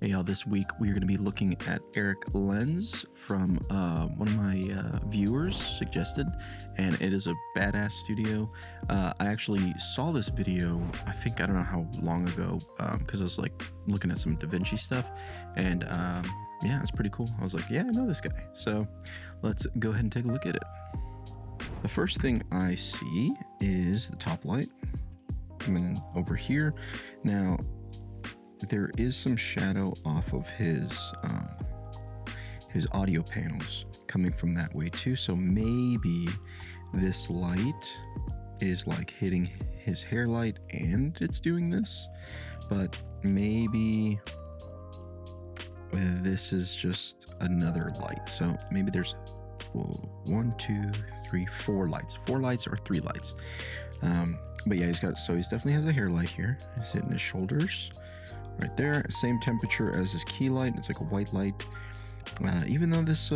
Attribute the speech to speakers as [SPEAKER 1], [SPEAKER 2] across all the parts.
[SPEAKER 1] Hey y'all, this week we're going to be looking at Lenz from one of my viewers suggested, and it is a badass studio. I actually saw this video, I don't know how long ago, because I was like looking at some DaVinci stuff, and yeah, it's pretty cool. I was like, yeah, I know this guy. So let's go ahead and take a look at it. The first thing I see is the top light coming over here. Now, there is some shadow off of his audio panels coming from that way too. So maybe this light is like hitting his hair light and it's doing this, but maybe this is just another light. So maybe there's 1, 2, 3, 4 lights, 4 lights or 3 lights. But yeah, he's definitely has a hair light here. He's hitting his shoulders. Right there, same temperature as his key light. It's like a white light. Even though this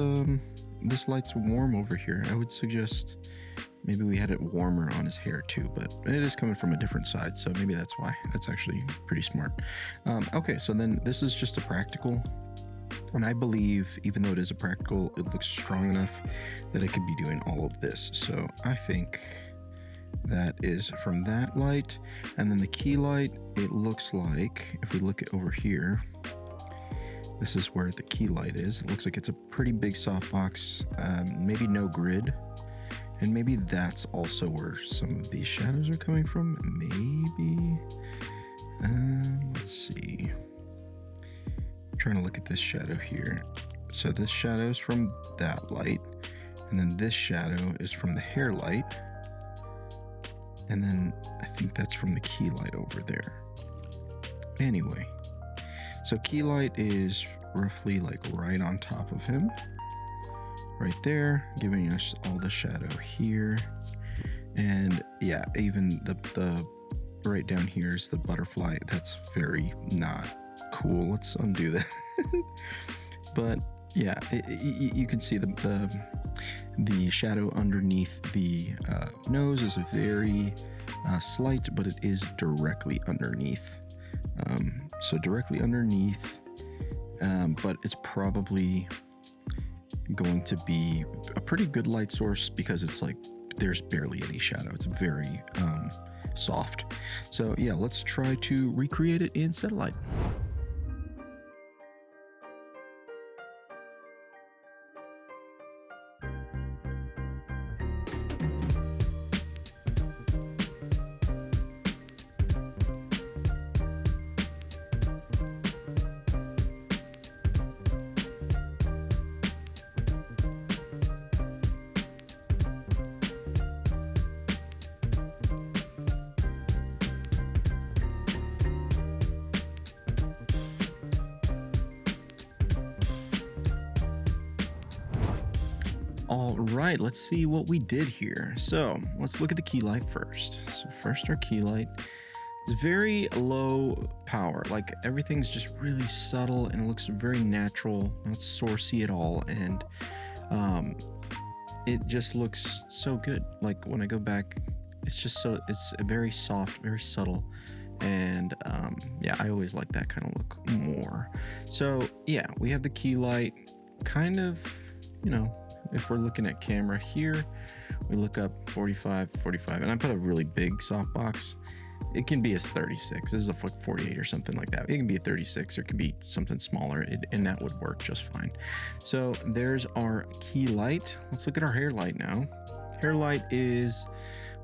[SPEAKER 1] light's warm over here, I would suggest maybe we had it warmer on his hair too, but it is coming from a different side, so maybe that's why. That's actually pretty smart. Okay, so then this is just a practical, and I believe even though it is a practical, it looks strong enough that it could be doing all of this. So I think that is from that light. And then the key light, it looks like, if we look at over here, this is where the key light is. It looks like it's a pretty big softbox, maybe no grid, and maybe that's also where some of these shadows are coming from. Maybe, let's see. I'm trying to look at this shadow here. So this shadow is from that light, and then this shadow is from the hair light. And then I think that's from the key light over there. Anyway, so key light is roughly like right on top of him. Right there, giving us all the shadow here. And yeah, even the right down here is the butterfly. That's very not cool. Let's undo that. But yeah, you can see the shadow underneath the nose is very slight, but it is directly underneath. So directly underneath, but it's probably going to be a pretty good light source because it's like there's barely any shadow. It's very soft. So yeah, let's try to recreate it in satellite. All right, let's see what we did here. So let's look at the key light first. So first, our key light is very low power. Like everything's just really subtle and it looks very natural, not sourcey at all. And it just looks so good. Like when I go back, it's very soft, very subtle. And yeah, I always like that kind of look more. So yeah, we have the key light kind of, if we're looking at camera here, we look up 45, and I put a really big softbox. It can be a 36. This is a 48 or something like that. It can be a 36 or it can be something smaller, and that would work just fine. So there's our key light. Let's look at our hair light now. Hair light is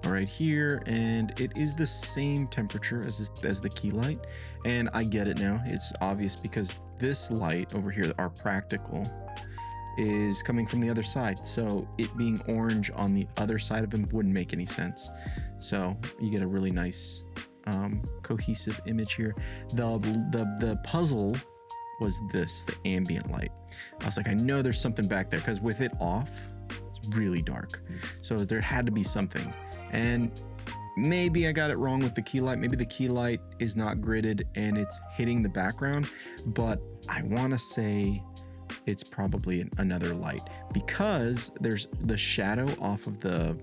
[SPEAKER 1] right here, and it is the same temperature as the key light. And I get it now. It's obvious because this light over here, our practical, is coming from the other side, so it being orange on the other side of him wouldn't make any sense. So you get a really nice cohesive image here. The puzzle was the ambient light. I was like, I know there's something back there because with it off, it's really dark, so there had to be something. And maybe I got it wrong with the key light. Maybe the key light is not gridded and it's hitting the background, but I want to say it's probably another light because there's the shadow off of the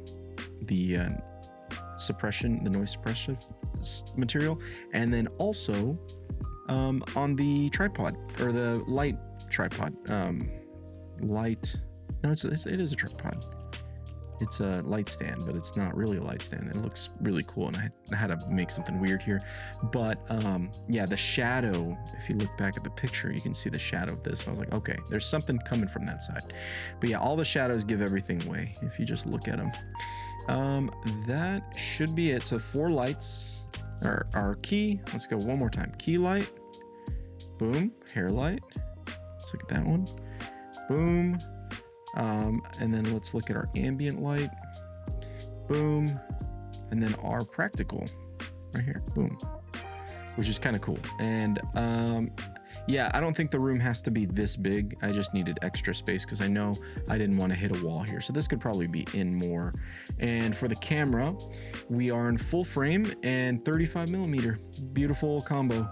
[SPEAKER 1] noise suppressive material, and then also on the tripod, or the light tripod. Light, no, it is a tripod. It's a light stand, but it's not really a light stand. It looks really cool, and I had to make something weird here. But yeah, the shadow, if you look back at the picture, you can see the shadow of this. So I was like, okay, there's something coming from that side. But yeah, all the shadows give everything away if you just look at them. That should be it. So 4 lights, our key. Let's go one more time. Key light, boom, hair light. Let's look at that one. Boom. And then let's look at our ambient light. Boom. And then our practical right here. Boom. Which is kind of cool. And yeah, I don't think the room has to be this big. I just needed extra space because I know I didn't want to hit a wall here. So this could probably be in more. And for the camera, we are in full frame and 35 millimeter. Beautiful combo.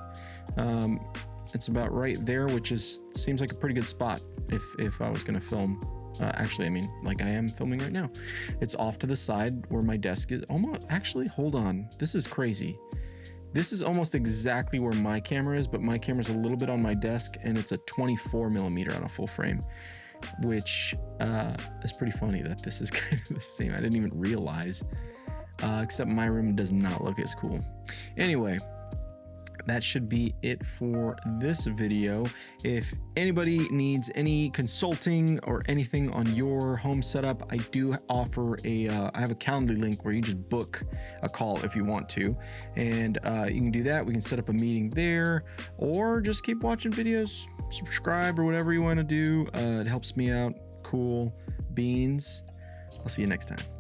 [SPEAKER 1] It's about right there, which seems like a pretty good spot if I was going to film. Actually, I mean, like I am filming right now. It's off to the side where my desk is. Almost, actually, hold on. This is crazy. This is almost exactly where my camera is, but my camera's a little bit on my desk, and it's a 24 millimeter on a full frame, which is pretty funny that this is kind of the same. I didn't even realize, except my room does not look as cool. Anyway, that should be it for this video. If anybody needs any consulting or anything on your home setup, I do offer I have a Calendly link where you just book a call if you want to, and you can do that. We can set up a meeting there, or just keep watching videos, subscribe, or whatever you want to do. It helps me out. Cool beans. I'll see you next time.